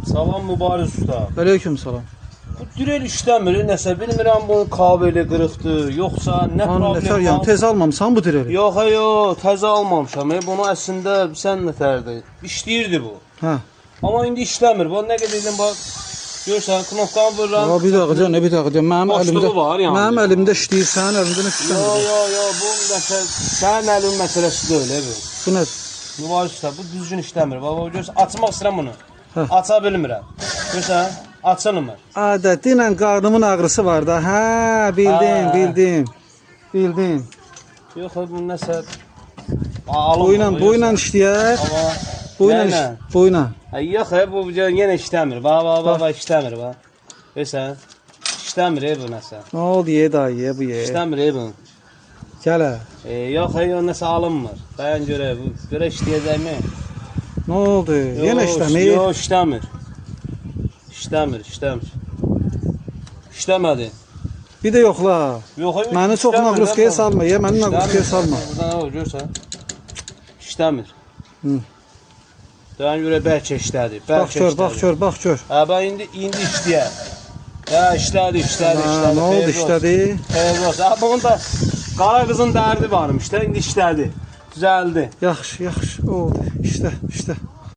Salam mübarək usta. Aleyküm salam. Bu direl işləmir, nəsə bilmirəm bunun kabeli qırıqdır, yoxsa nə problem Nətər var? yəni tez almamısan bu direli? Yox, yox, təzə almamışam. Bunu əslində sən nətərdir? İşləyirdi bu. Hə. Amma indi işləmir. Bu nə qədər edim bax. Görsən, knopkanı vururam. Bir dəqiqə can, bir dəqiqə. Mənim Boşluğu əlimdə var yəni. Mənim əlimdə işləyir, sənin əlində nə işləyir? Yox, bu məsələ sənin əlin məsələsi deyil, bu. Bu nədir? Mübarək usta, bu düzgün işləmir. Baba görsən, açmaq istəyirəm bunu. Hə. Aça bilmirəm. Görsən, açılmır. Adətən qarnımın ağrısı var da. Hə, bildim. Yox, bu nəsə Boyla işləyər. Boyla. Yox, bu yenə işləmir. Bax, işləmir, bax. Görsən, işləmir bu nəsə. Nə oldu dayı, bu ye? İşləmir bu. Gələ. Yox, nəsə alınmır. Dayan görə, bu görə işləyəcəkmi? Nə oldu? Yenə işləmir? Yox, işləmir. İşləmir. İşləmədi. Bir də yoxla. Yox, məni çox naqruskaya salma, məni naqruskaya salma. Buradan o görsən. İşləmir. Hı. Dayan görə bəlkə işlədi. Bax gör. Hə, bax indi işləyər. Hə, işlədi. Nə oldu, işlədi? Xeyirli olsun. Ha, bunun da qara qızın dərdi varmış da, indi işlədi. Düzəldi. Yaxşı, oldu. İşlə.